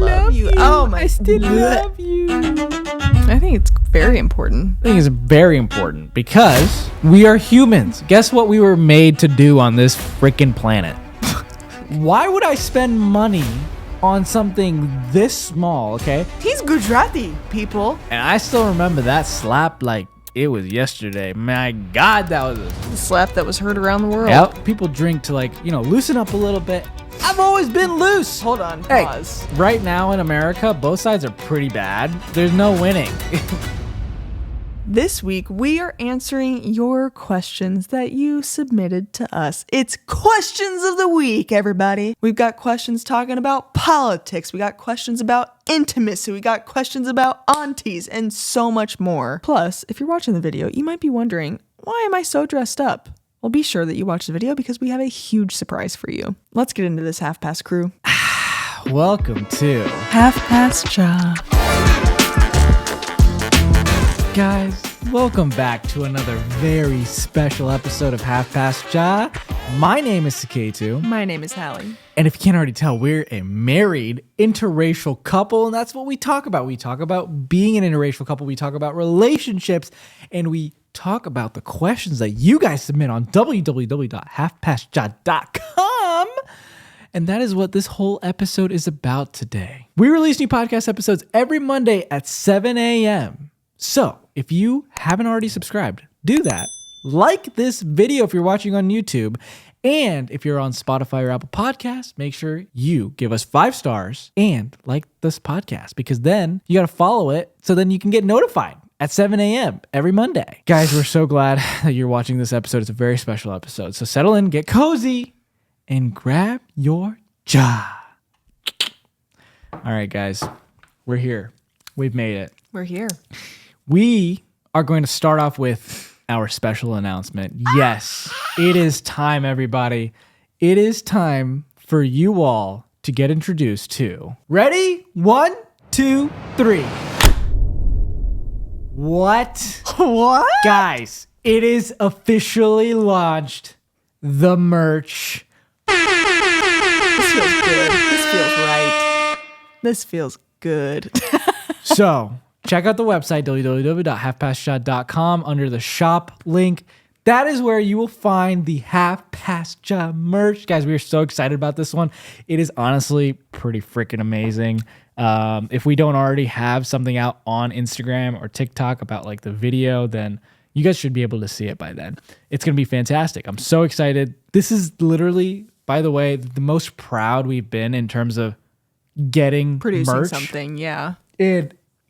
love you. Oh my. I still love you. I think it's very important. I think it's very important because we are humans. Guess what we were made to do on this freaking planet? Why would I spend money on something this small, okay? He's Gujarati, people. And I still remember that slap like it was yesterday. My God, that was The slap that was heard around the world. Yep. People drink to loosen up a little bit. I've always been loose. Hold on, Hey, pause. right now in America, both sides are pretty bad. There's no winning. This week, we are answering your questions that you submitted to us. It's questions of the week, everybody. We've got questions talking about politics. We got questions about intimacy. We got questions about aunties and so much more. Plus, if you're watching the video, you might be wondering, why am I so dressed up? Well, be sure that you watch the video because we have a huge surprise for you. Let's get into this Half Past crew. Welcome to Half Past Cha. Guys, welcome back to another very special episode of Half Past Ja. My name is Saketu. My name is Hallie. And if you can't already tell, we're a married interracial couple, and that's what we talk about. We talk about being an interracial couple, we talk about relationships, and we talk about the questions that you guys submit on www.halfpastja.com. And that is what this whole episode is about today. We release new podcast episodes every Monday at 7 a.m. So if you haven't already subscribed, do that. Like this video if you're watching on YouTube. And if you're on Spotify or Apple Podcasts, make sure you give us 5 stars and like this podcast, because then you got to follow it so then you can get notified at 7 a.m. every Monday. Guys, we're so glad that you're watching this episode. It's a very special episode. So settle in, get cozy, and grab your jaw. All right, guys, we're here. We've made it. We're here. We are going to start off with our special announcement. Yes, it is time, everybody. It is time for you all to get introduced to. Ready? 1, 2, 3. What? What? Guys, it is officially launched. The merch. This feels good. This feels right. This feels good. So, check out the website, www.halfpastja.com, under the shop link. That is where you will find the Half Past Ja merch. Guys, we are so excited about this one. It is honestly pretty freaking amazing. If we don't already have something out on Instagram or TikTok about like the video, then you guys should be able to see it by then. It's going to be fantastic. I'm so excited. This is literally, by the way, the most proud we've been in terms of getting Producing merch. something, yeah.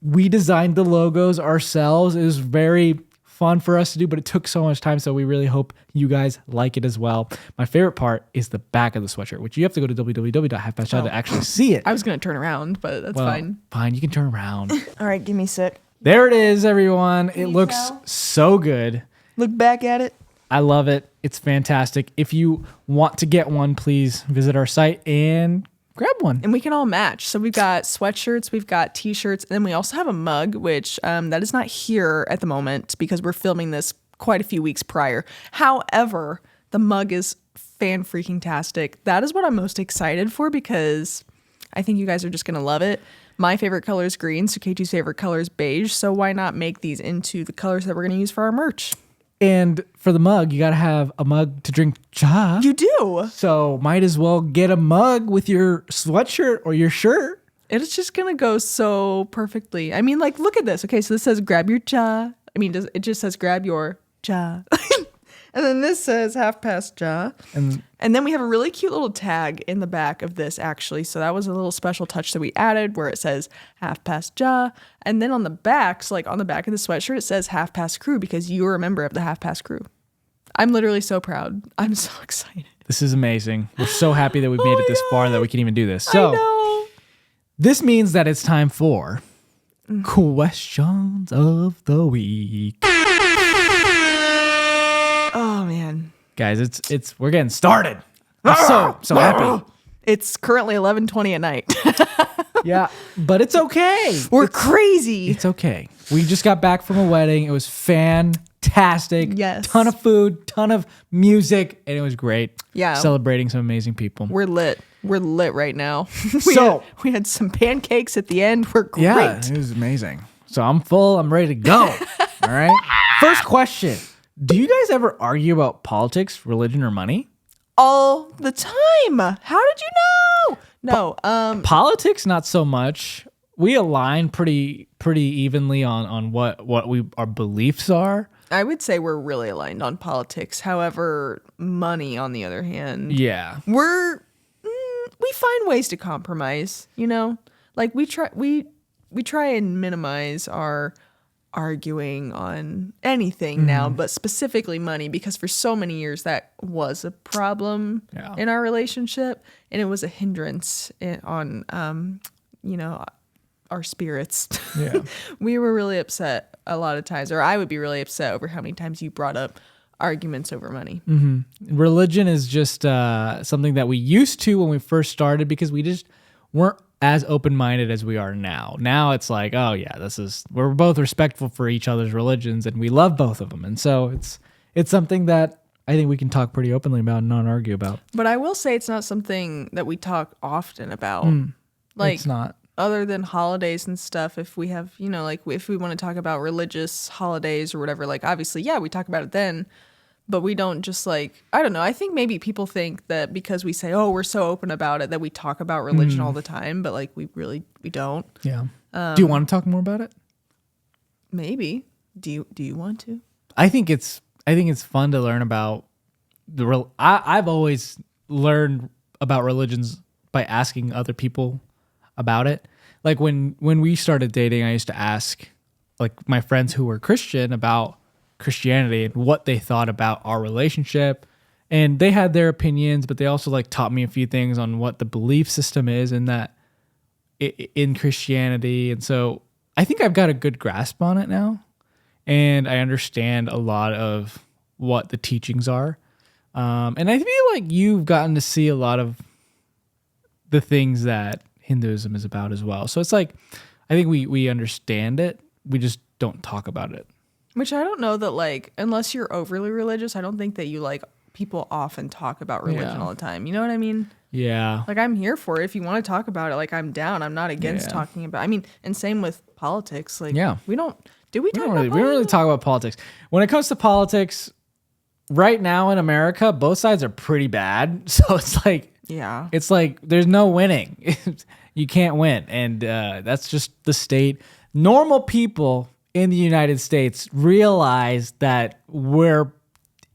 We designed the logos ourselves. It was very fun for us to do, but it took so much time, so we really hope you guys like it as well. My favorite part is the back of the sweatshirt, which you have to go to www.halfpastja to actually see it. I was going to turn around, but that's fine. Fine, you can turn around. All right, give me a sec. There it is, everyone. It looks so good. Look back at it. I love it. It's fantastic. If you want to get one, please visit our site and grab one. And we can all match. So we've got sweatshirts, we've got t-shirts, and then we also have a mug, which that is not here at the moment because we're filming this quite a few weeks prior. However, the mug is fan-freaking-tastic. That is what I'm most excited for because I think you guys are just going to love it. My favorite color is green, so K2's favorite color is beige, so why not make these into the colors that we're going to use for our merch? And for the mug, you got to have a mug to drink cha. You do. So might as well get a mug with your sweatshirt or your shirt. It's just going to go so perfectly. I mean, like, look at this. Okay, so this says grab your cha. I mean, it just says grab your cha. And then this says Half Past Ja. And then we have a really cute little tag in the back of this, actually. So that was a little special touch that we added where it says Half Past Ja. And then on the back, so like on the back of the sweatshirt, it says Half Past Crew because you are a member of the Half Past Crew. I'm literally so proud. I'm so excited. This is amazing. We're so happy that we've made it this far that we can even do this. So I know. This means that it's time for questions of the week. Oh, man. Guys, it's we're getting started. I'm so happy. It's currently 11:20 at night. Yeah, but it's okay. We're crazy. It's okay. We just got back from a wedding. It was fantastic. Yes. Ton of food, ton of music, and it was great. Yeah. Celebrating some amazing people. We're lit. We're lit right now. We had some pancakes at the end. We're great. Yeah, it was amazing. So I'm full. I'm ready to go. All right. First question. Do you guys ever argue about politics, religion, or money? All the time. How did you know? No. Politics, not so much. We align pretty evenly on what our beliefs are. I would say we're really aligned on politics. However, money, on the other hand, Yeah. we find ways to compromise. You know, like we try and minimize our arguing on anything now, but specifically money, because for so many years that was a problem in our relationship, and it was a hindrance on our spirits. Yeah. We were really upset a lot of times, or I would be really upset over how many times you brought up arguments over money. Mm-hmm. Religion is just something that we used to when we first started, because we just weren't as open-minded as we are now. Now it's like, oh yeah, we're both respectful for each other's religions, and we love both of them. And so it's something that I think we can talk pretty openly about and not argue about. But I will say it's not something that we talk often about. Like, it's not. Other than holidays and stuff, if we have, like if we want to talk about religious holidays or whatever, like obviously, yeah, we talk about it then. But we don't just like, I don't know. I think maybe people think that because we say, oh, we're so open about it, that we talk about religion all the time. But like we don't. Yeah. Do you want to talk more about it? Maybe. Do you want to? I think it's fun to learn about I've always learned about religions by asking other people about it. Like when we started dating, I used to ask like my friends who were Christian about Christianity and what they thought about our relationship, and they had their opinions, but they also like taught me a few things on what the belief system is in Christianity. And so I think I've got a good grasp on it now, and I understand a lot of what the teachings are. And I feel like you've gotten to see a lot of the things that Hinduism is about as well. So it's like, I think we understand it. We just don't talk about it. Which I don't know that, like, unless you're overly religious, I don't think that you, like, people often talk about religion all the time. You know what I mean? Yeah. Like, I'm here for it. If you want to talk about it, like, I'm down. I'm not against talking about, I mean, and same with politics. Like, we don't really talk about politics. When it comes to politics, right now in America, both sides are pretty bad. So it's like, it's like there's no winning. You can't win. And that's just the state. Normal people in the United States realize that we're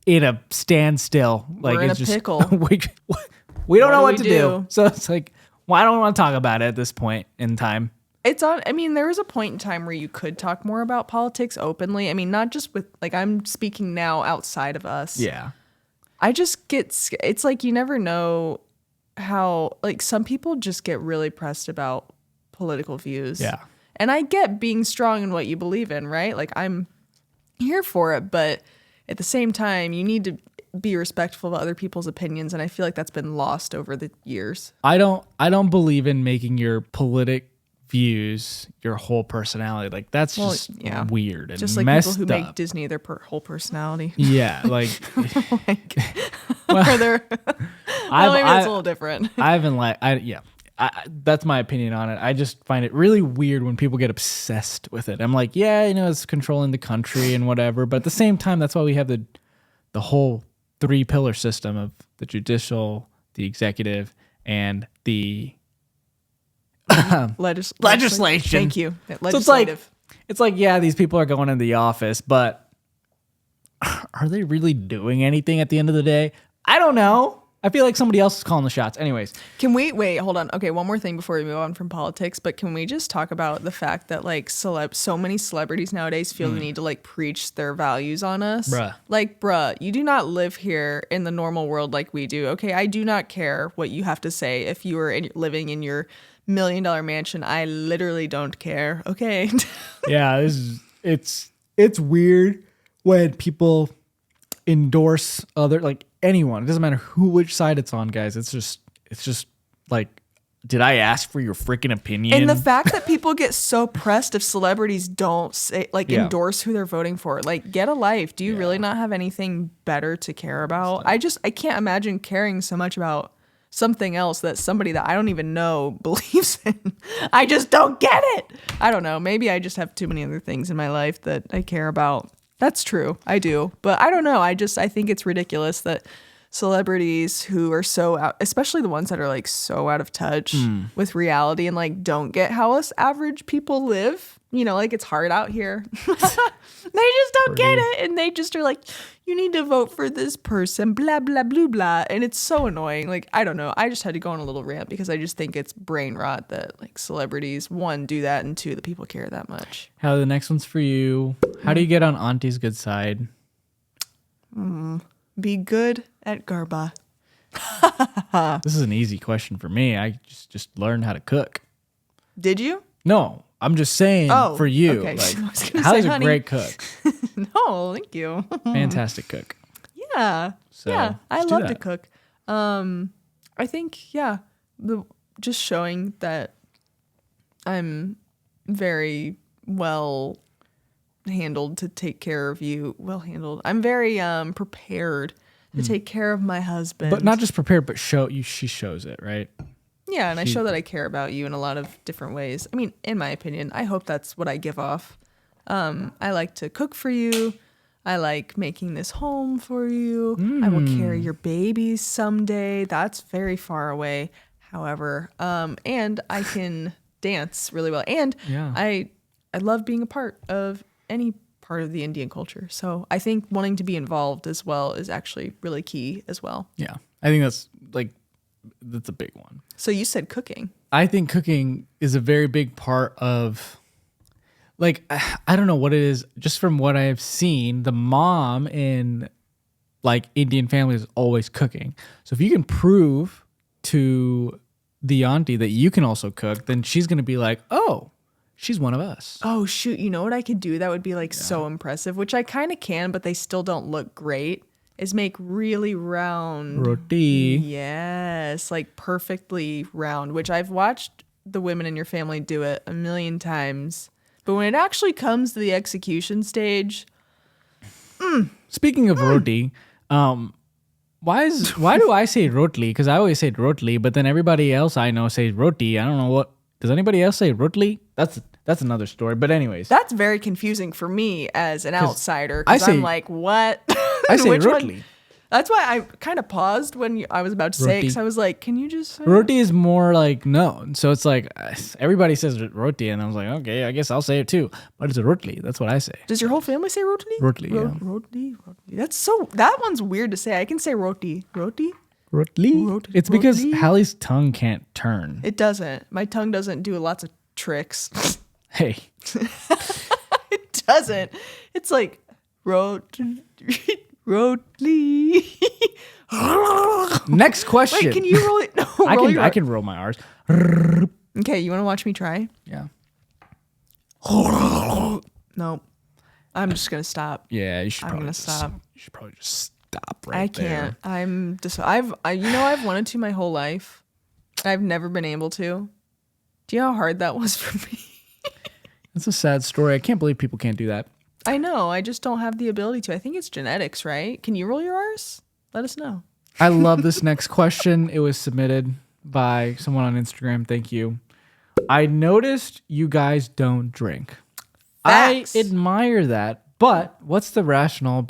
in a standstill. Like, we're in it's a just, pickle. we don't know what to do. So it's like, well, I don't want to talk about it at this point in time. I mean, there was a point in time where you could talk more about politics openly. I mean, not just with, like, I'm speaking now outside of us. Yeah. I just it's like you never know how, like, some people just get really pressed about political views. Yeah. And I get being strong in what you believe in, right? Like, I'm here for it, but at the same time, you need to be respectful of other people's opinions, and I feel like that's been lost over the years. I don't believe in making your politic views your whole personality. Like, that's just weird and just like messed people who up. make Disney their whole personality. Yeah, like, Or they're, well, maybe it's a little different. That's my opinion on it. I just find it really weird when people get obsessed with it. I'm like, yeah, it's controlling the country and whatever, but at the same time, that's why we have the whole 3-pillar system of the judicial, the executive, and the legislation. Thank you. Legislative. So it's like, yeah, these people are going into the office, but are they really doing anything at the end of the day? I don't know. I feel like somebody else is calling the shots. Anyways. Can we wait? Hold on. Okay, one more thing before we move on from politics. But can we just talk about the fact that, like, so many celebrities nowadays feel the need to, like, preach their values on us? Bruh. Like, you do not live here in the normal world like we do. Okay, I do not care what you have to say. If you were living in your $1 million mansion, I literally don't care. Okay. Yeah, it's weird when people endorse other, like, anyone. It doesn't matter which side it's on, guys. It's just like, did I ask for your freaking opinion? And the fact that people get so pressed if celebrities don't say, like, endorse who they're voting for. Like, get a life. Do you really not have anything better to care about? I can't imagine caring so much about something else that somebody that I don't even know believes in. I just don't get it. I don't know. Maybe I just have too many other things in my life that I care about. That's true. I do. But I don't know. I think it's ridiculous that celebrities who are so out, especially the ones that are like so out of touch with reality and like don't get how us average people live. You know, like it's hard out here. They just don't get it. And they just are like, you need to vote for this person, blah, blah, blah, blah. And it's so annoying. Like, I don't know. I just had to go on a little rant because I just think it's brain rot that like celebrities, one, do that, and two, that people care that much. How the next one's for you. How do you get on Auntie's good side? Be good at garba. This is an easy question for me. I just learned how to cook. Did you? No, I'm just saying for you. Okay. Like, Hallie's a great cook. No, thank you. Fantastic cook. Yeah. So, yeah. I let's do love that. to cook. I think, just showing that I'm very well handled to take care of you. Well handled. I'm very prepared to take care of my husband. But not just prepared, but she shows it, right? Yeah, and I show that I care about you in a lot of different ways. I mean, in my opinion, I hope that's what I give off. I like to cook for you. I like making this home for you. I will carry your babies someday. That's very far away, however. And I can dance really well. And I love being a part of any part of the Indian culture. So I think wanting to be involved as well is actually really key as well. Yeah. I think that's a big one. So you said cooking. I think cooking is a very big part of, like, I don't know what it is. Just from what I have seen, the mom in like Indian families is always cooking. So if you can prove to the auntie that you can also cook, then she's going to be like, oh, she's one of us. Oh, shoot. You know what I could do that would be like so impressive, which I kind of can, but they still don't look great, is make really round Roti. Yes, like perfectly round, which I've watched the women in your family do it a million times. But when it actually comes to the execution stage. Speaking of roti, why do I say rotli? Because I always say rotli, but then everybody else I know says roti. I don't know what. Does anybody else say rotli? That's another story. But anyways, that's very confusing for me as an outsider. Because I'm like, what? I say Which rotli. one? That's why I kind of paused when I was about to say it, because I was like, can you just say roti is more like known. So it's like everybody says roti, and I was like, okay, I guess I'll say it too. But it's a rotli. That's what I say. Does your whole family say roti? Rotli, yeah. Roti. That one's weird to say. I can say roti. Roti? Rotli? It's because Hallie's tongue can't turn. It doesn't. My tongue doesn't do lots of tricks. Hey. It doesn't. It's like roti. Next question. Wait, can you roll it? No, I can roll my R's. Okay, you want to watch me try? Yeah. No. I'm just going to stop. Yeah, you should I'm probably going to stop. You should probably just stop right I can't. there. I'm just I've wanted to my whole life. I've never been able to. Do you know how hard that was for me? That's a sad story. I can't believe people can't do that. I know. I just don't have the ability to. I think it's genetics, right? Can you roll your R's? Let us know. I love this next question. It was submitted by someone on Instagram. Thank you. I noticed you guys don't drink. Facts. I admire that, but what's the rationale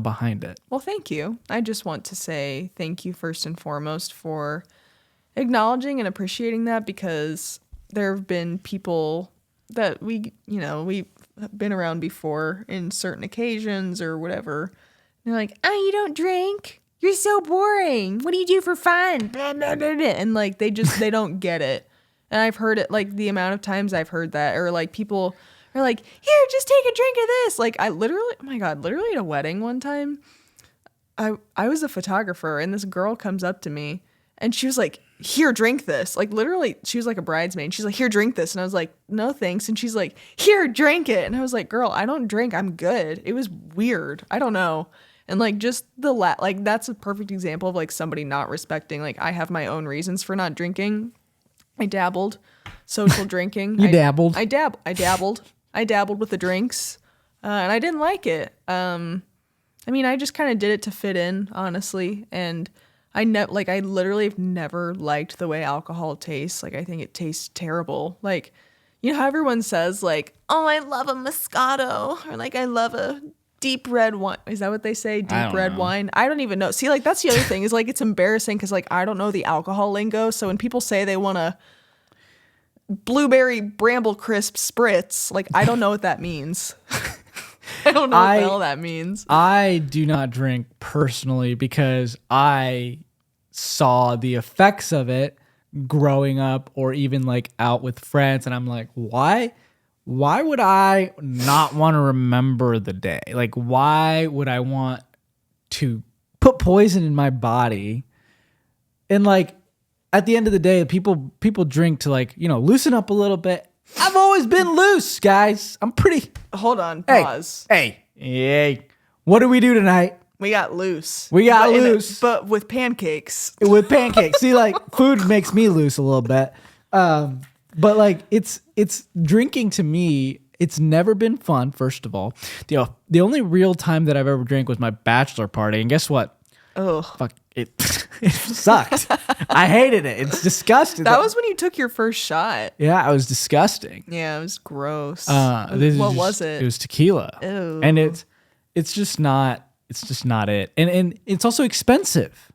behind it? Well, thank you. I just want to say thank you first and foremost for acknowledging and appreciating that, because there have been people that we've been around before in certain occasions or whatever. And they're like, oh, you don't drink? You're so boring. What do you do for fun? Blah, blah, blah, blah. And like, they don't get it. And I've heard it, like the amount of times I've heard that, or like people are like, here, just take a drink of this. Like literally at a wedding one time, I was a photographer and this girl comes up to me and she was like, here, drink this. Like literally, she was like a bridesmaid. She's like, here, drink this. And I was like, no, thanks. And she's like, here, drink it. And I was like, girl, I don't drink. I'm good. It was weird. I don't know. And like just like that's a perfect example of like somebody not respecting. Like I have my own reasons for not drinking. I dabbled. Social drinking. You dabbled? I dabbled. I dabbled with the drinks. And I didn't like it. I mean, I just kind of did it to fit in, honestly. And I literally have never liked the way alcohol tastes. Like, I think it tastes terrible. Like, you know how everyone says, like, oh, I love a Moscato, or like, I love a deep red wine. Is that what they say? Deep red wine? I don't even know. See, like, that's the other thing is, like, it's embarrassing because, like, I don't know the alcohol lingo. So when people say they want a blueberry bramble crisp spritz, like, I don't know what that means. I don't know what the hell that means. I do not drink personally because I saw the effects of it growing up or even like out with friends. And I'm like, why would I not want to remember the day? Like, why would I want to put poison in my body? And like, at the end of the day, people drink to like, you know, loosen up a little bit. I've always been loose, guys. I'm pretty. Hold on, pause. Hey. What do we do tonight? We got loose. But with pancakes. With pancakes. See, like, food makes me loose a little bit. But like, it's drinking to me. It's never been fun. First of all, the only real time that I've ever drank was my bachelor party, and guess what? Oh, fuck it! It sucked. I hated it. It's disgusting. That was when you took your first shot. Yeah, it was disgusting. Yeah, it was gross. What was it? It was tequila. Ew. And it's just not it. And it's also expensive.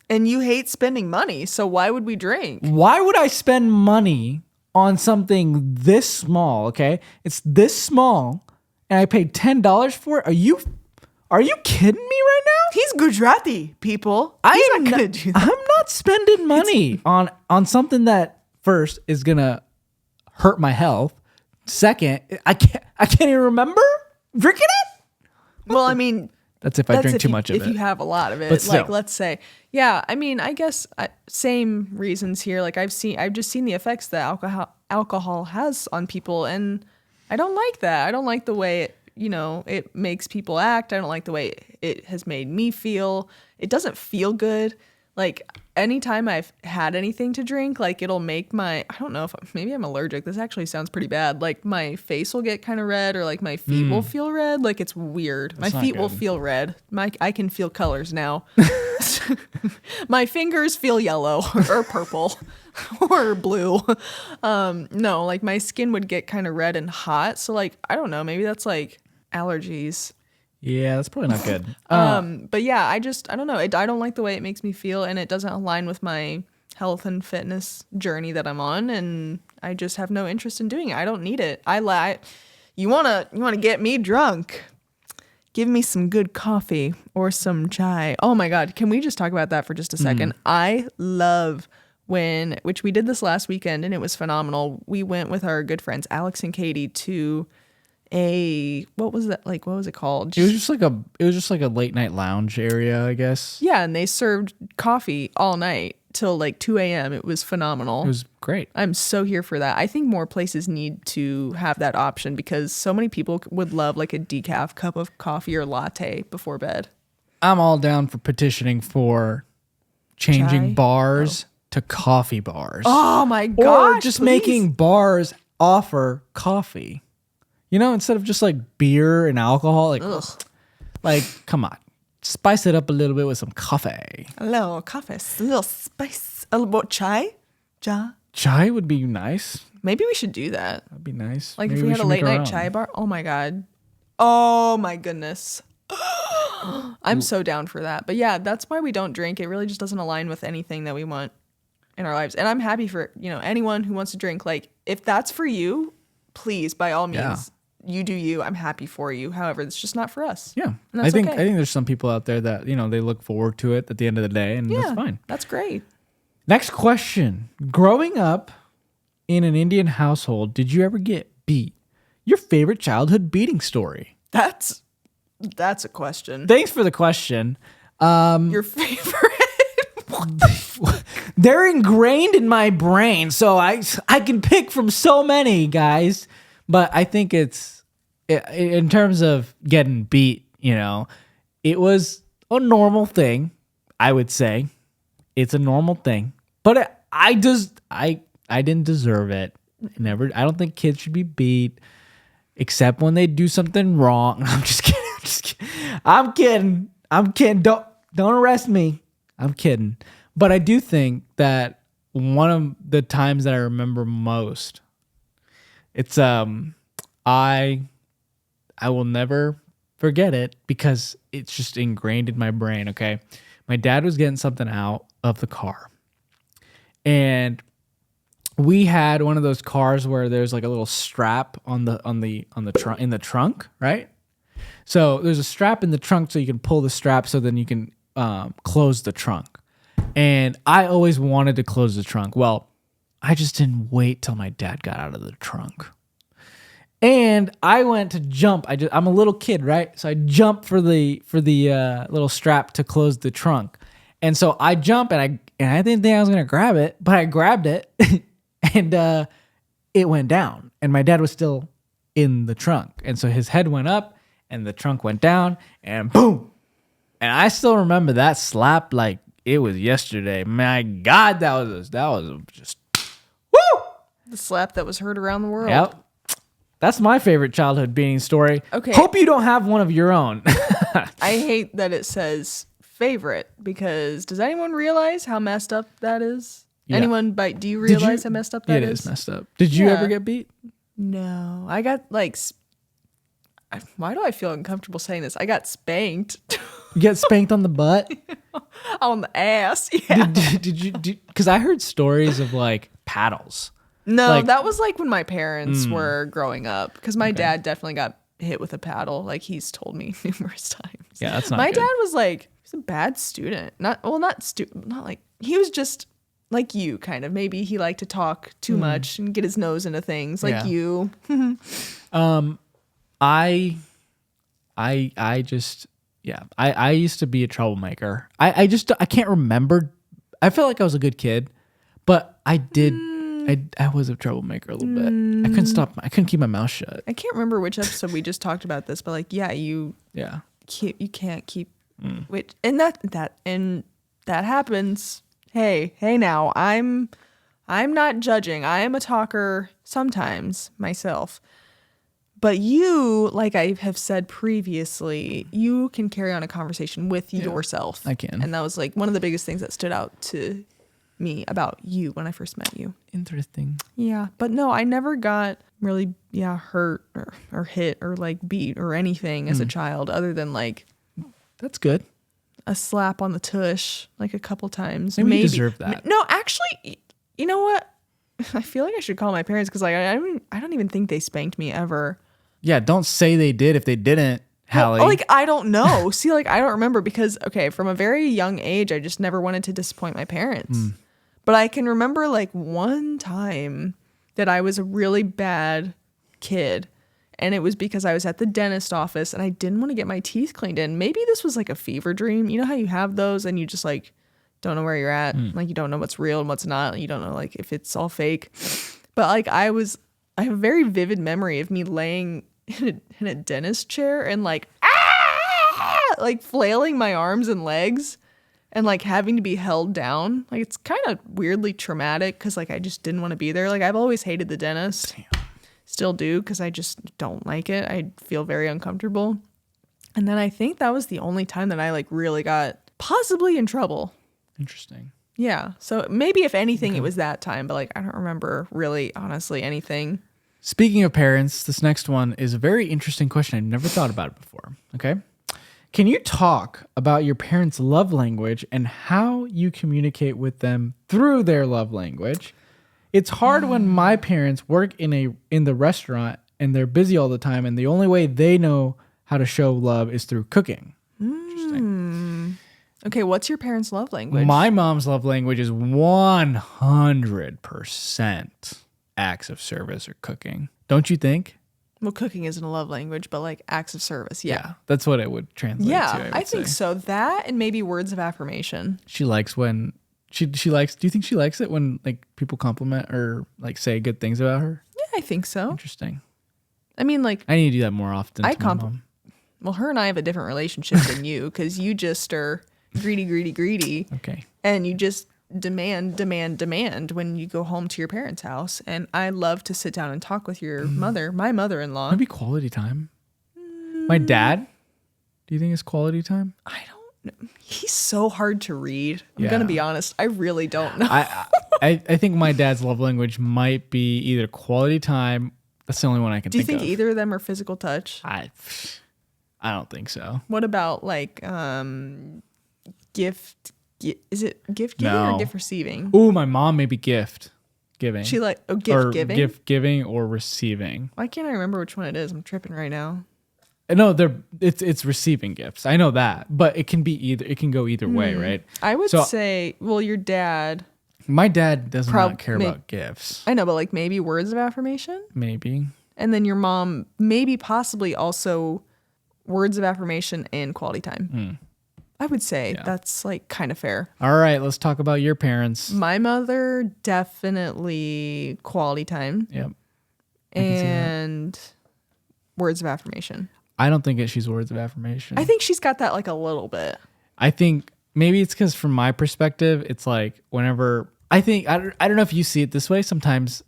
And you hate spending money, so why would we drink? Why would I spend money on something this small? Okay, it's this small, and I paid $10 for it. Are you kidding me right now? He's Gujarati, people. He's not gonna do that. I'm not spending money on something that first is gonna hurt my health. Second, I can't even remember drinking it. Well, I mean, that's if I drink too much of it. If you have a lot of it, but still. like, let's say, yeah. I mean, I guess same reasons here. Like, I've just seen the effects that alcohol has on people, and I don't like that. I don't like the way it makes people act. I don't like the way it has made me feel. It doesn't feel good. Like, anytime I've had anything to drink, like, it'll make I don't know if maybe I'm allergic. This actually sounds pretty bad. Like, my face will get kind of red, or like my feet will feel red. Like, it's weird. That's my feet will feel red. I can feel colors now. My fingers feel yellow or purple or blue. No, like, my skin would get kind of red and hot. So, like, I don't know. Maybe that's like allergies. Yeah, that's probably not good. But yeah, I don't know. I don't like the way it makes me feel, and it doesn't align with my health and fitness journey that I'm on, and I just have no interest in doing it. I don't need it. You wanna get me drunk? Give me some good coffee or some chai. Oh my God, can we just talk about that for just a second? I love which we did this last weekend, and it was phenomenal. We went with our good friends Alex and Katie to what was it called? It was just like a late night lounge area, I guess. Yeah, and they served coffee all night till like 2 a.m. It was phenomenal. It was great. I'm so here for that. I think more places need to have that option because so many people would love like a decaf cup of coffee or latte before bed. I'm all down for petitioning for changing bars to coffee bars. Oh my gosh. Or just making bars offer coffee. You know, instead of just like beer and alcohol, like come on, spice it up a little bit with some coffee. A little coffee, a little spice, a little chai. Chai would be nice. Maybe we should do that. That'd be nice. Like, maybe if we had a late night chai bar. Oh my God. Oh my goodness. I'm so down for that. But yeah, that's why we don't drink. It really just doesn't align with anything that we want in our lives. And I'm happy for, anyone who wants to drink. Like, if that's for you, please, by all means, you do you. I'm happy for you. However, it's just not for us. Yeah. I think there's some people out there that, they look forward to it at the end of the day, and that's fine. That's great. Next question. Growing up in an Indian household, did you ever get beat? Your favorite childhood beating story? That's a question. Thanks for the question. Your favorite? They're ingrained in my brain, so I can pick from so many, guys. But I think in terms of getting beat, it was a normal thing. I would say it's a normal thing, but I didn't deserve it. I don't think kids should be beat, except when they do something wrong. I'm just kidding. I'm kidding. Don't arrest me. I'm kidding. But I do think that one of the times that I remember most, it's I will never forget it because it's just ingrained in my brain, okay? My dad was getting something out of the car. And we had one of those cars where there's like a little strap in the trunk, right? So there's a strap in the trunk so you can pull the strap so then you can close the trunk. And I always wanted to close the trunk. Well, I just didn't wait till my dad got out of the trunk. And I went to jump. I'm a little kid, right? So I jumped for the little strap to close the trunk. And so I jump and I didn't think I was gonna grab it, but I grabbed it and it went down. And my dad was still in the trunk. And so his head went up and the trunk went down and boom. And I still remember that slap like it was yesterday. My God, that was just woo! The slap that was heard around the world. Yep. That's my favorite childhood beating story. Okay. Hope you don't have one of your own. I hate that it says favorite because does anyone realize how messed up that is? Yeah. Anyone do you realize how messed up that is? It is messed up. Did you ever get beat? No. I got why do I feel uncomfortable saying this? I got spanked. You get spanked on the butt? On the ass. Yeah. Did you? Because I heard stories of like paddles. No, like, that was like when my parents were growing up. Because my dad definitely got hit with a paddle. Like he's told me numerous times. Yeah, that's not my good. dad was like, he's a bad student. Not like, he was just like you kind of. Maybe he liked to talk too much and get his nose into things like you. I used to be a troublemaker. I can't remember. I felt like I was a good kid, but I was a troublemaker a little bit. I couldn't keep my mouth shut. I can't remember which episode we just talked about this, but like, you can't keep which, and that happens. Hey now, I'm not judging. I am a talker sometimes myself. But you, like I have said previously, you can carry on a conversation with yourself. I can. And that was like one of the biggest things that stood out to me about you when I first met you. Interesting. Yeah. But no, I never got really, hurt or hit or like beat or anything as a child other than like. That's good. A slap on the tush like a couple times. Maybe you deserve that. No, actually, you know what? I feel like I should call my parents because like I don't even think they spanked me ever. Yeah, don't say they did if they didn't, Hallie. Well, like, I don't know. See, like, I don't remember because, okay, from a very young age, I just never wanted to disappoint my parents. But I can remember, like, one time that I was a really bad kid. And it was because I was at the dentist office and I didn't want to get my teeth cleaned in. Maybe this was like a fever dream. You know how you have those and you just, like, don't know where you're at? Like, you don't know what's real and what's not. You don't know, like, if it's all fake. But, like, I have a very vivid memory of me laying in a dentist chair and like like flailing my arms and legs and like having to be held down. Like it's kind of weirdly traumatic because like I just didn't want to be there. Like I've always hated the dentist. Damn. Still do because I just don't like it. I feel very uncomfortable. And then I think that was the only time that I like really got possibly in trouble. Interesting. Yeah. So maybe if anything, it was that time, but like I don't remember really honestly anything. Speaking of parents, this next one is a very interesting question. I've never thought about it before. Okay. Can you talk about your parents' love language and how you communicate with them through their love language? It's hard when my parents work in the restaurant and they're busy all the time and the only way they know how to show love is through cooking. Interesting. Okay, what's your parents' love language? My mom's love language is 100% acts of service or cooking. Don't you think? Well, cooking isn't a love language, but like acts of service. Yeah. That's what it would translate to. Yeah, I think so. That and maybe words of affirmation. She likes when she likes. Do you think she likes it when like people compliment or like say good things about her? Yeah, I think so. Interesting. I mean, like I need to do that more often. Well, her and I have a different relationship than you because you just are greedy. Okay. And you just demand when you go home to your parents' house. And I love to sit down and talk with your mother, my mother-in-law. Maybe quality time. My dad. Do you think it's quality time? I don't He's so hard to read. I'm gonna be honest. I really don't know. I think my dad's love language might be either quality time. That's the only one I can think of. Do you think either of them are physical touch? I don't think so. What about like gift? Is it gift giving or gift receiving? Ooh, my mom maybe gift giving. She like gift or giving? Gift giving or receiving. Why can't I remember which one it is? I'm tripping right now. No, it's receiving gifts. I know that, but it can be either. It can go either way, right? I would say, well, your dad. My dad does not care about gifts. I know, but like maybe words of affirmation. Maybe. And then your mom, maybe possibly also words of affirmation and quality time. I would say that's like kind of fair. All right, let's talk about your parents. My mother, definitely quality time. Yep. And words of affirmation. I don't think she's words of affirmation. I think she's got that like a little bit. I think maybe it's because from my perspective, it's like whenever I don't know if you see it this way. Sometimes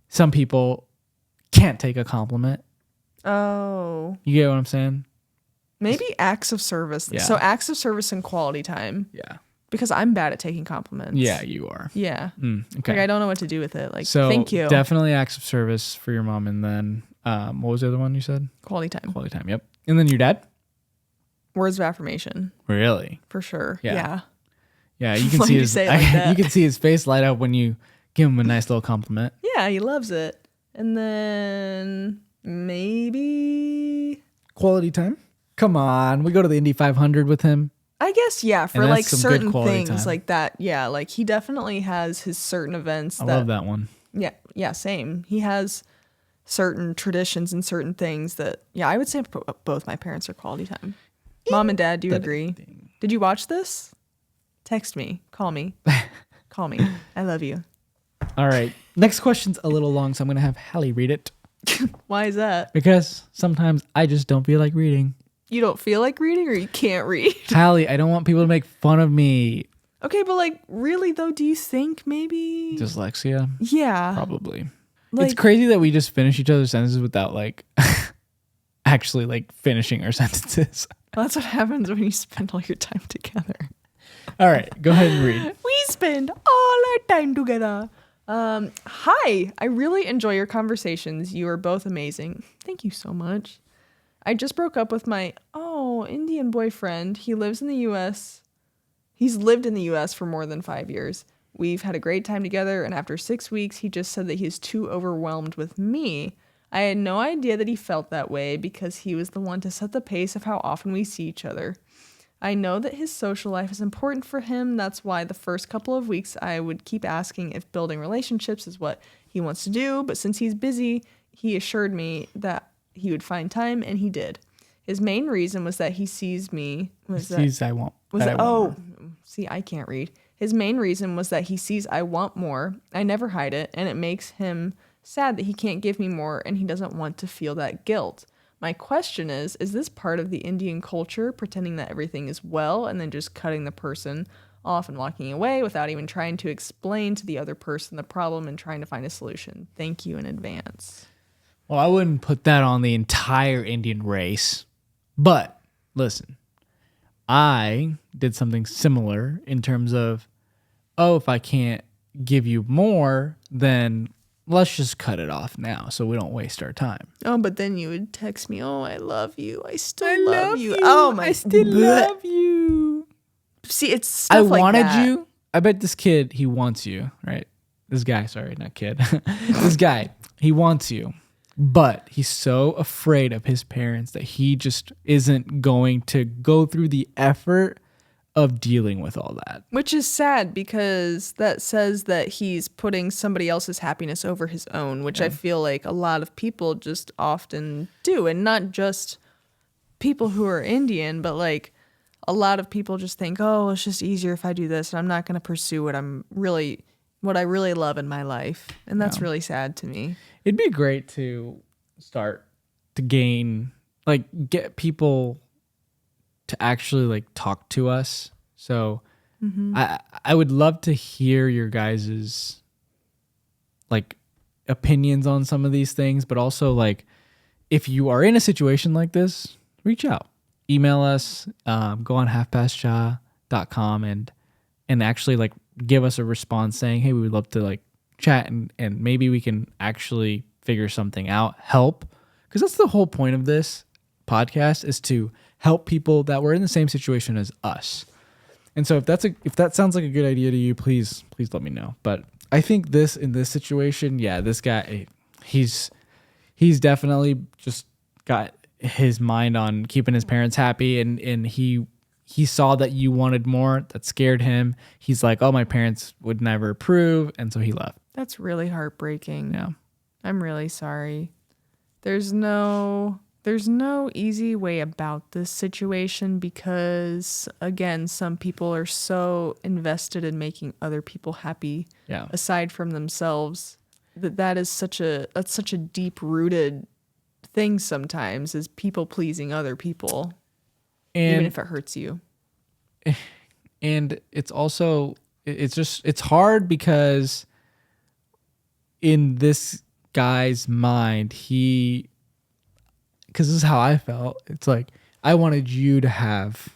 some people can't take a compliment. Oh. You get what I'm saying? Maybe acts of service. Yeah. So acts of service and quality time. Yeah. Because I'm bad at taking compliments. Yeah, you are. Yeah. Okay. Like I don't know what to do with it. Like, so thank you. Definitely acts of service for your mom. And then what was the other one you said? Quality time. Quality time. Yep. And then your dad? Words of affirmation. Really? For sure. Yeah. Yeah, you can Why see do you his say it like that? you can see his face light up when you give him a nice little compliment. Yeah, he loves it. And then maybe Quality time? Come on. We go to the Indy 500 with him. I guess, yeah, for And like that's some good certain quality things time. like that. Yeah, like he definitely has his certain events. I love that one. Yeah, same. He has certain traditions and certain things that, yeah, I would say both my parents are quality time. Mom and dad, do you agree? Did you watch this? Text me. Call me. Call me. I love you. All right. Next question's a little long, so I'm going to have Hallie read it. Why is that? Because sometimes I just don't feel like reading. You don't feel like reading or you can't read? Hallie, I don't want people to make fun of me. Okay, but like, really though, do you think maybe? Dyslexia? Yeah. Probably. Like, it's crazy that we just finish each other's sentences without like actually like finishing our sentences. Well, that's what happens when you spend all your time together. All right, go ahead and read. We spend all our time together. Hi, I really enjoy your conversations. You are both amazing. Thank you so much. I just broke up with my Indian boyfriend. He lives in the U.S. He's lived in the U.S. for more than 5 years. We've had a great time together, and after 6 weeks, he just said that he's too overwhelmed with me. I had no idea that he felt that way because he was the one to set the pace of how often we see each other. I know that his social life is important for him. That's why the first couple of weeks I would keep asking if building relationships is what he wants to do. But since he's busy, he assured me that he would find time, and he did. His main reason was that he sees me. See, I can't read. His main reason was that he sees I want more. I never hide it, and it makes him sad that he can't give me more, and he doesn't want to feel that guilt. My question is this part of the Indian culture, pretending that everything is well and then just cutting the person off and walking away without even trying to explain to the other person the problem and trying to find a solution? Thank you in advance. Well, I wouldn't put that on the entire Indian race. But listen, I did something similar in terms of, if I can't give you more, then let's just cut it off now so we don't waste our time. Oh, but then you would text me, I love you. I still love you. I still love you. See, it's stuff like that. I wanted you. I bet this kid, he wants you, right? This guy, sorry, not kid. This guy, he wants you. But he's so afraid of his parents that he just isn't going to go through the effort of dealing with all that. Which is sad because that says that he's putting somebody else's happiness over his own, which I feel like a lot of people just often do. And not just people who are Indian, but like a lot of people just think, it's just easier if I do this and I'm not going to pursue what I really love in my life. And that's really sad to me. It'd be great to start to get people to actually like talk to us. So I would love to hear your guys's like opinions on some of these things, but also like if you are in a situation like this, reach out. email us, go on halfpastja.com and actually like give us a response saying, hey, we would love to like chat and maybe we can actually figure something out, help. Because that's the whole point of this podcast, is to help people that were in the same situation as us. And so if that sounds like a good idea to you, please let me know. But I think in this situation, yeah, this guy, he's definitely just got his mind on keeping his parents happy, and he saw that you wanted more. That scared him. He's like, oh, my parents would never approve, and so he left. That's really heartbreaking. Yeah. I'm really sorry. There's no easy way about this situation because, again, some people are so invested in making other people happy, aside from themselves, that's such a deep-rooted thing sometimes, is people pleasing other people, even if it hurts you. And it's also, it's hard because in this guy's mind, because this is how I felt. It's like, I wanted you to have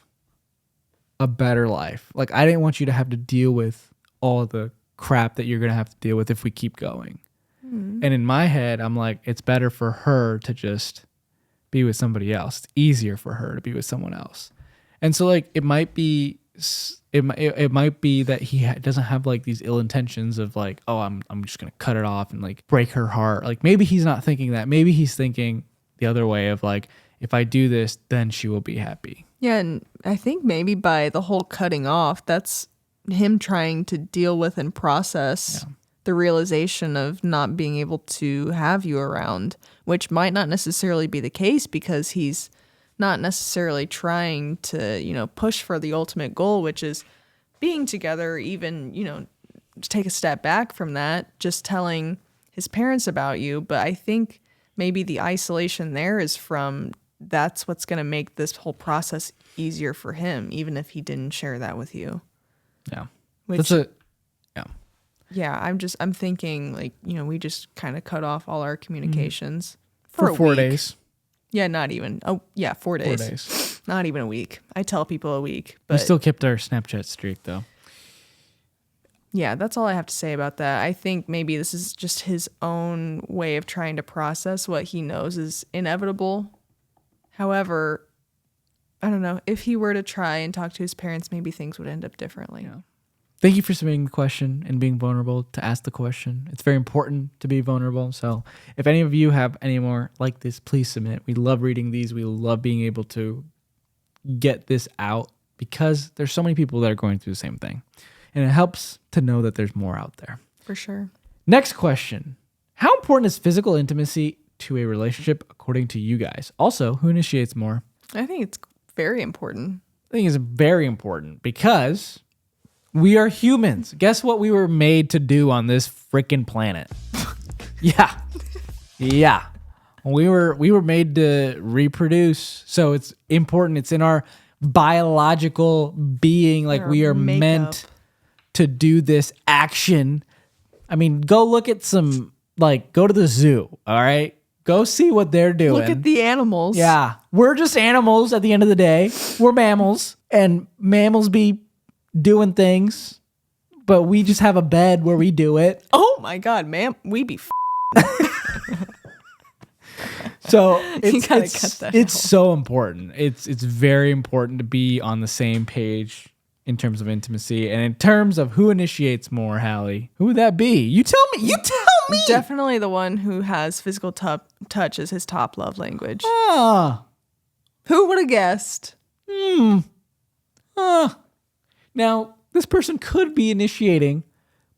a better life. Like, I didn't want you to have to deal with all the crap that you're going to have to deal with if we keep going. Mm-hmm. And in my head, I'm like, it's better for her to just be with somebody else. It's easier for her to be with someone else. And so like, it might be that he doesn't have like these ill intentions of like, oh, I'm just going to cut it off and like break her heart. Like, maybe he's not thinking that. Maybe he's thinking the other way of like, if I do this, then she will be happy. Yeah, and I think maybe by the whole cutting off, that's him trying to deal with and process the realization of not being able to have you around, which might not necessarily be the case because he's not necessarily trying to, push for the ultimate goal, which is being together, even, to take a step back from that, just telling his parents about you. But I think maybe the isolation there is from, that's what's going to make this whole process easier for him, even if he didn't share that with you. Yeah. Which, yeah, I'm thinking like, we just kind of cut off all our communications for 4 days. Yeah, not even. Oh, yeah, 4 days. 4 days. Not even a week. I tell people a week. But we still kept our Snapchat streak though. Yeah, that's all I have to say about that. I think maybe this is just his own way of trying to process what he knows is inevitable. However, I don't know. If he were to try and talk to his parents, maybe things would end up differently. Yeah. Thank you for submitting the question and being vulnerable to ask the question. It's very important to be vulnerable. So if any of you have any more like this, please submit. We love reading these. We love being able to get this out because there's so many people that are going through the same thing. And it helps to know that there's more out there. For sure. Next question. How important is physical intimacy to a relationship according to you guys? Also, who initiates more? I think it's very important. I think it's very important because we are humans. Guess what we were made to do on this freaking planet? Yeah. We were made to reproduce. So it's important. It's in our biological being. Like we are meant to do this action. I mean, go look at go to the zoo. All right. Go see what they're doing. Look at the animals. Yeah. We're just animals at the end of the day. We're mammals, and mammals be doing things, but we just have a bed where we do it. Oh my God, we be So it's so important. It's very important to be on the same page in terms of intimacy and in terms of who initiates more, Hallie. Who would that be? You tell me. Definitely the one who has physical touch as his top love language. Ah. Who would have guessed? Now, this person could be initiating,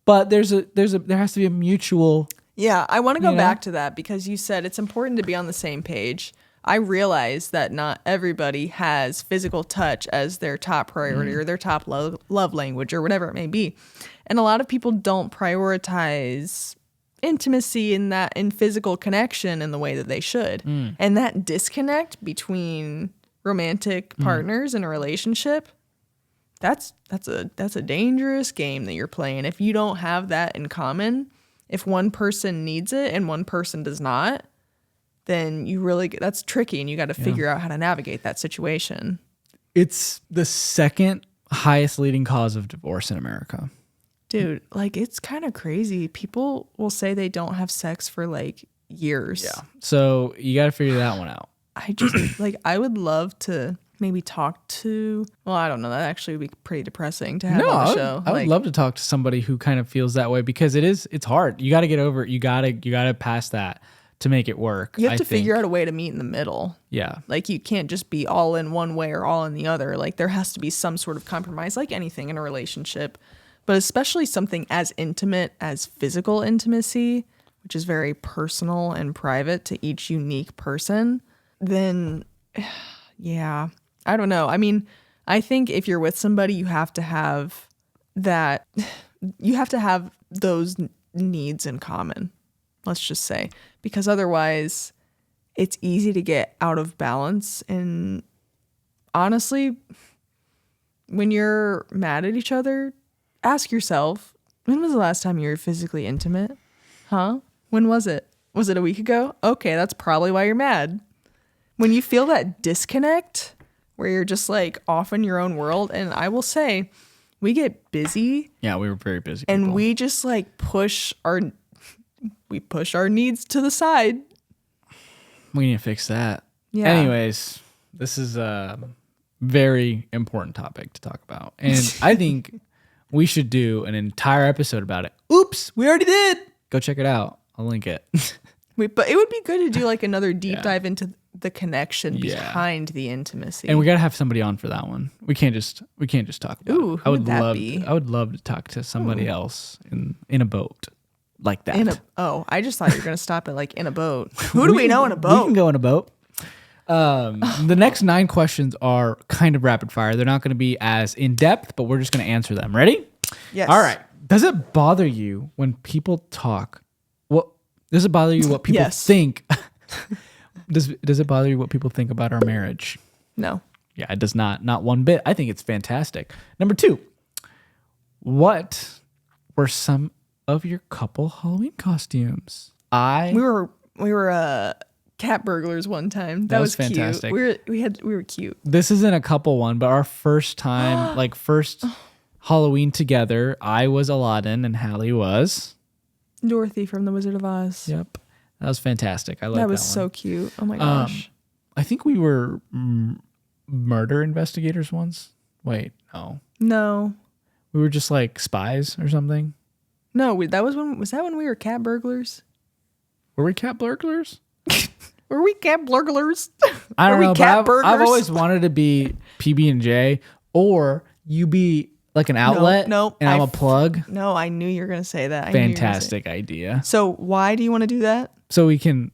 but there has to be a mutual. Yeah, I want to go back to that because you said it's important to be on the same page. I realize that not everybody has physical touch as their top priority or their top love language or whatever it may be. And a lot of people don't prioritize intimacy in physical connection in the way that they should. And that disconnect between romantic partners in a relationship, that's a dangerous game that you're playing. If you don't have that in common, if one person needs it and one person does not, then that's tricky, and you got to figure out how to navigate that situation. It's the second highest leading cause of divorce in America. Dude, like, it's kind of crazy. People will say they don't have sex for like years. Yeah. So you got to figure that one out. I just like, I would love to maybe talk to, well, I don't know. That actually would be pretty depressing to have on the show. I would love to talk to somebody who kind of feels that way, because it's hard. You got to get over it. You got to pass that to make it work. You have to figure out a way to meet in the middle. Yeah. Like, you can't just be all in one way or all in the other. Like, there has to be some sort of compromise, like anything in a relationship. But especially something as intimate as physical intimacy, which is very personal and private to each unique person, then, yeah, I don't know. I mean, I think if you're with somebody, you have to have that, you have to have those needs in common, let's just say, because otherwise it's easy to get out of balance. And honestly, when you're mad at each other, ask yourself, when was the last time you were physically intimate? Huh? When was it? Was it a week ago? Okay, that's probably why you're mad. When you feel that disconnect where you're just like off in your own world, and I will say, we get busy. Yeah, we were very busy. And people. we just like push our needs to the side. We need to fix that. Yeah. Anyways, this is a very important topic to talk about. And I think we should do an entire episode about it. Oops, we already did. Go check it out. I'll link it. But it would be good to do like another deep dive into the connection behind the intimacy. And we gotta have somebody on for that one. We can't just talk about Ooh, it. who would that be? I would love to talk to somebody else in a boat like that. I just thought you were gonna stop at like in a boat. Who do we know in a boat? We can go in a boat. The next 9 questions are kind of rapid fire. They're not going to be as in depth, but we're just going to answer them. Ready? Yes. All right. Does it bother you when people talk? Does it bother you what people think? Does it bother you what people think about our marriage? No. Yeah, it does not. Not one bit. I think it's fantastic. Number 2. What were some of your couple Halloween costumes? We were cat burglars one time. That was fantastic. Cute. We were cute. This isn't a couple one, but our first time, first Halloween together, I was Aladdin and Hallie was Dorothy from The Wizard of Oz. Yep. That was fantastic. I like that. That was so cute. Oh my gosh. I think we were murder investigators once. Wait, no. No. We were just like spies or something. No, was that when we were cat burglars? Were we cat burglars? Were we cat burglars? I don't know, but I've always wanted to be PB&J, or you be like an outlet and I'm a plug. No, I knew you were going to say that. Fantastic idea. So why do you want to do that? So we can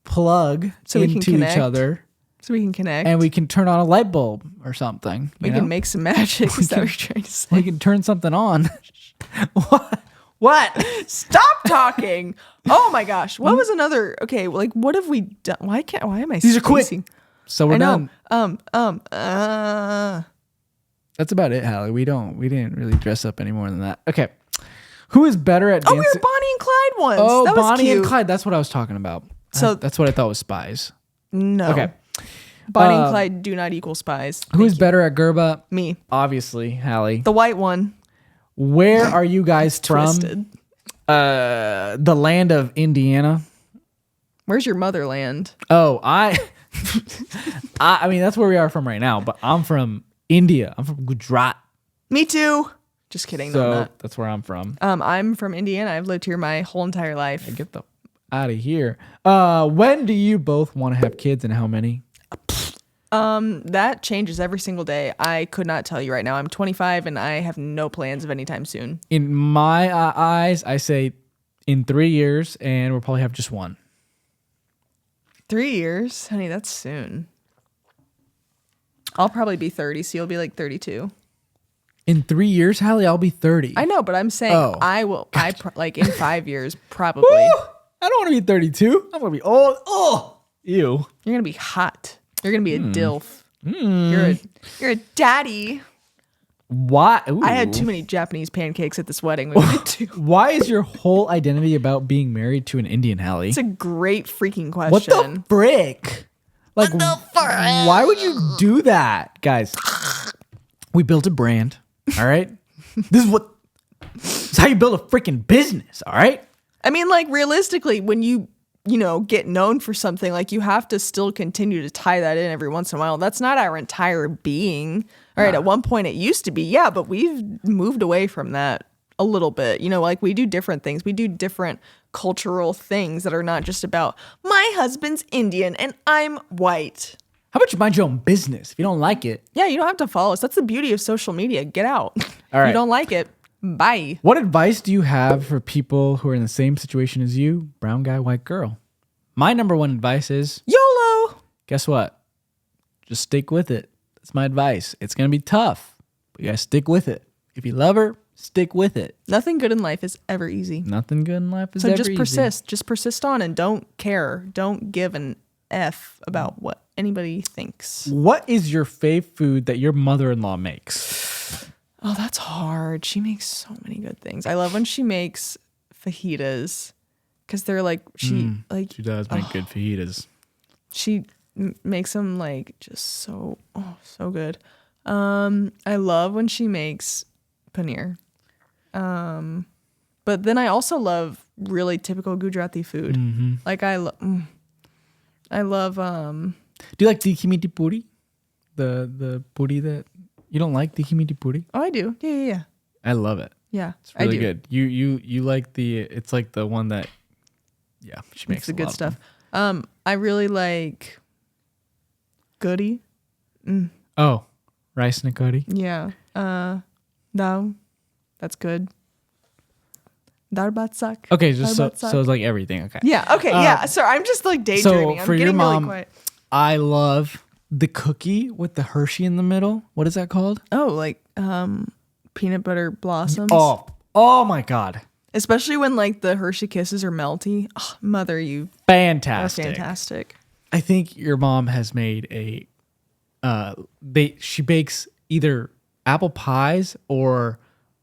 plug into each other. So we can connect. And we can turn on a light bulb or something. We can make some magic. Is that what you're trying to say? We can turn something on. What? Stop talking. Oh my gosh. What was another? Okay, like what have we done? Why am I These are spacing? quick. So we're done. That's about it, Hallie. We didn't really dress up any more than that. Okay. Who is better at dancing? Oh, we were Bonnie and Clyde once. Oh, that was Bonnie cute. and Clyde. That's what I was talking about. So that's what I thought was spies. No. Okay. Bonnie and Clyde do not equal spies. Who is better at Gerba? Me. Obviously, Hallie. The white one. Where are you guys from? Twisted. The land of Indiana. Where's your motherland? Oh, I mean, that's where we are from right now, but I'm from India. I'm from Gujarat. Me too. Just kidding. So no, I'm not. That's where I'm from. I'm from Indiana. I've lived here my whole entire life. Get the out of here. When do you both want to have kids and how many? That changes every single day. I could not tell you right now. I'm 25 and I have no plans of anytime soon. In my eyes, I say in 3 years, and we'll probably have just one. 3 years? Honey, that's soon. I'll probably be 30, so you'll be like 32. In 3 years, Hallie, I'll be 30. I know, but I'm saying I will. Like in 5 years, probably. Woo! I don't want to be 32. I'm going to be old. Oh, ew. You're going to be hot. You're going to be a DILF. You're a daddy. Why? Ooh. I had too many Japanese pancakes at this wedding we went to. Why is your whole identity about being married to an Indian, Hallie? It's a great freaking question. What the frick? Like, why would you do that? Guys, we built a brand, all right? This is how you build a freaking business, all right? I mean, like, realistically, when you get known for something, like, you have to still continue to tie that in every once in a while. That's not our entire being. All right, at one point it used to be, yeah, but we've moved away from that a little bit. Like, we do different things. We do different cultural things that are not just about my husband's Indian and I'm white. How about you mind your own business? If you don't like it. Yeah, you don't have to follow us. That's the beauty of social media. Get out. All right. If you don't like it, bye. What advice do you have for people who are in the same situation as you? Brown guy, white girl. My number one advice is YOLO. Guess what? Just stick with it. That's my advice. It's going to be tough, but you got to stick with it. If you love her, stick with it. Nothing good in life is ever easy. Nothing good in life is ever easy. So just persist. Just persist on and don't care. Don't give an F about what anybody thinks. What is your fave food that your mother-in-law makes? Oh, that's hard. She makes so many good things. I love when she makes fajitas because they're like, she does make good fajitas. She makes them like just so good. I love when she makes paneer. But then I also love really typical Gujarati food. Mm-hmm. Like I love Do you like tikhi miti puri? The puri that you don't like, tikhi miti puri? Oh, I do. Yeah. I love it. Yeah. It's really good. You like it's like the one that she makes the good stuff. I really like goody. Oh, rice nakari. Yeah. Dal. That's good. Dal bhat sak. Okay, just so it's like everything. Okay. Yeah. Okay. Yeah. So I'm just like daydreaming. So for I'm your getting mom, really quiet. I love the cookie with the Hershey in the middle. What is that called? Oh, like peanut butter blossoms. Oh my God. Especially when like the Hershey Kisses are melty. Oh, mother, you fantastic. are fantastic. I think your mom has made she bakes either apple pies or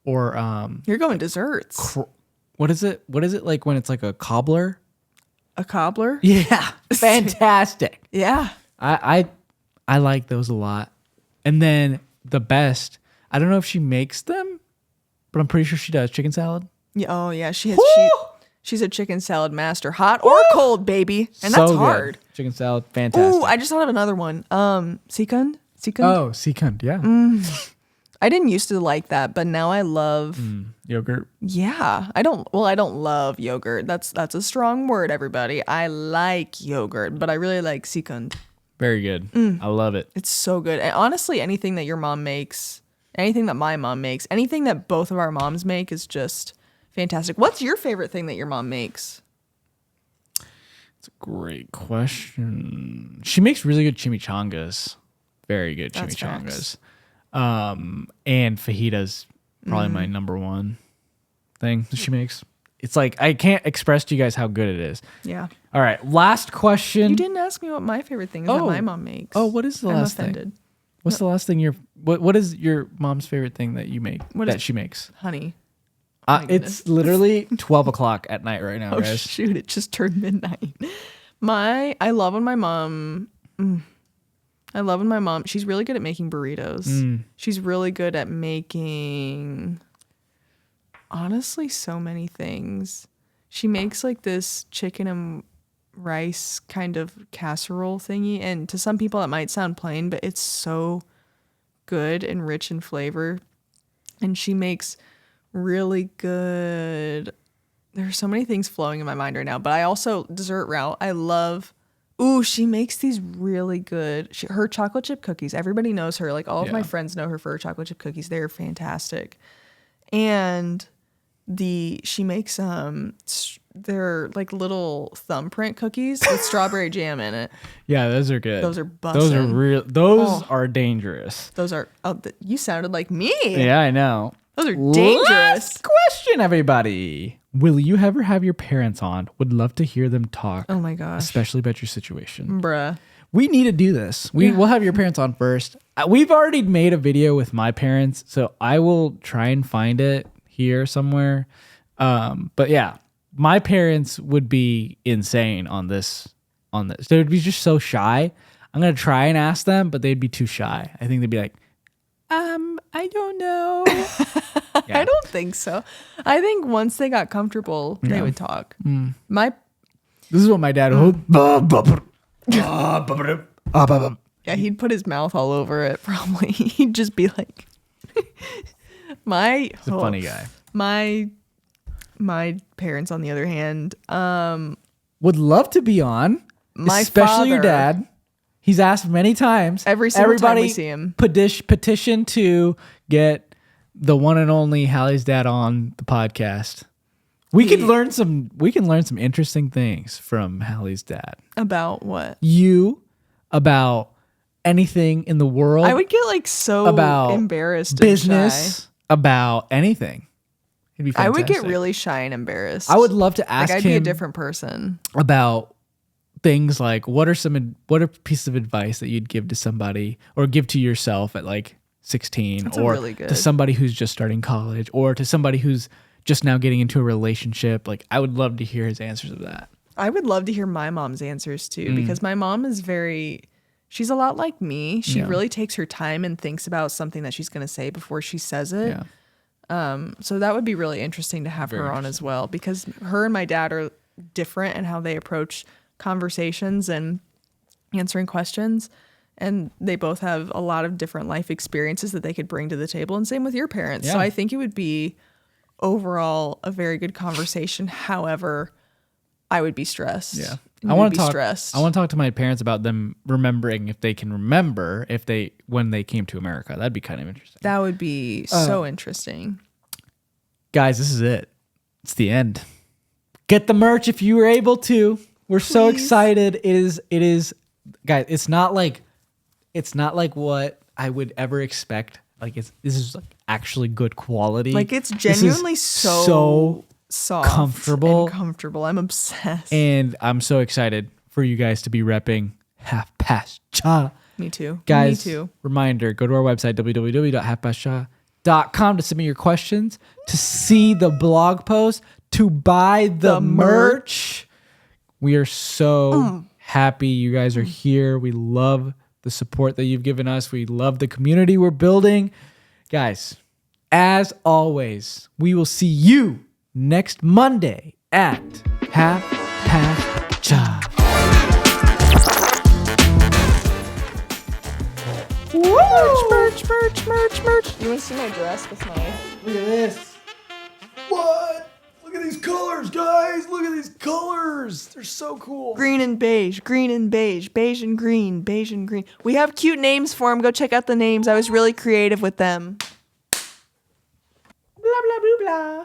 you're going desserts. What is it like when it's like a cobbler? A cobbler? Yeah. Fantastic. Yeah. I like those a lot. And then the best, I don't know if she makes them, but I'm pretty sure she does, chicken salad. Yeah. Oh yeah. She's a chicken salad master, hot or cold, baby, and that's hard. Good. Chicken salad, fantastic. Ooh, I just thought of another one. Sikand. Oh, sikand, yeah. I didn't used to like that, but now I love yogurt. Yeah, I don't love yogurt. That's a strong word, everybody. I like yogurt, but I really like sikand. Very good. I love it. It's so good. And honestly, anything that your mom makes, anything that my mom makes, anything that both of our moms make is just fantastic. What's your favorite thing that your mom makes? It's a great question. She makes really good chimichangas. Very good chimichangas. And fajitas, probably my number one thing that she makes. It's like, I can't express to you guys how good it is. Yeah. All right. Last question. You didn't ask me what my favorite thing is that my mom makes. Oh, what is the last thing? What's the last thing what is your mom's favorite thing that you make she makes? Honey. It's literally 12 o'clock at night right now, guys. Shoot, it just turned midnight. I love when my mom she's really good at making burritos. She's really good at making, honestly, so many things. She makes like this chicken and rice kind of casserole thingy, and to some people it might sound plain, but it's so good and rich in flavor. And she makes really good, there's so many things flowing in my mind right now, but I also, dessert route, I love. Ooh, she makes these really good, her chocolate chip cookies. Everybody knows her. Like all of my friends know her for her chocolate chip cookies. They're fantastic. And she makes they're like little thumbprint cookies with strawberry jam in it. Yeah, those are good. Those are bussin'. Those are real. Those are dangerous. Those are. Oh, you sounded like me. Yeah, I know. Those are dangerous. Last question, everybody. Will you ever have your parents on? Would love to hear them talk. Oh my gosh. Especially about your situation. Bruh. We need to do this. We'll have your parents on first. We've already made a video with my parents, so I will try and find it here somewhere. But yeah, my parents would be insane on this. They would be just so shy. I'm gonna try and ask them, but they'd be too shy. I think they'd be like, I don't know. I don't think so. I think once they got comfortable, they would talk. This is what my dad would. Yeah, he'd put his mouth all over it. Probably, he'd just be like, He's a funny guy. My parents, on the other hand, would love to be on. Especially your dad. He's asked many times. Everybody time we see him. Petition to get the one and only Hallie's dad on the podcast. We can learn some interesting things from Hallie's dad. About what? About anything in the world. I would get like so about embarrassed. Business. About anything. It'd be fantastic. I would get really shy and embarrassed. I would love to ask him. I'd be a different person. About things like what are pieces of advice that you'd give to somebody or give to yourself at like 16 That's or really good. To somebody who's just starting college or to somebody who's just now getting into a relationship. Like I would love to hear his answers of that. I would love to hear my mom's answers too, because my mom is she's a lot like me. She really takes her time and thinks about something that she's going to say before she says it. Yeah. So that would be really interesting to have her on as well, because her and my dad are different in how they approach conversations and answering questions, and they both have a lot of different life experiences that they could bring to the table, and same with your parents. So I think it would be overall a very good conversation. However, I would be stressed. I want to talk to my parents about them remembering, if they can remember, when they came to America. That'd be kind of interesting. That would be so interesting. Guys, this is it. It's the end. Get the merch if you were able to. We're so excited. It is, guys. It's not like what I would ever expect. Like this is like actually good quality. Like it's genuinely so soft, comfortable. I'm obsessed. And I'm so excited for you guys to be repping Half Past Cha. Me too, guys. Me too. Reminder: go to our website www.halfpastcha.com to submit your questions, to see the blog post, to buy the merch. We are so happy you guys are here. We love the support that you've given us. We love the community we're building. Guys, as always, we will see you next Monday at Half Past Cha. Merch. You want to see my dress with my... Look at this. What? Look at these colors, guys. Look at these colors. They're so cool. Green and beige, beige and green. We have cute names for them. Go check out the names. I was really creative with them. Blah, blah, blah, blah.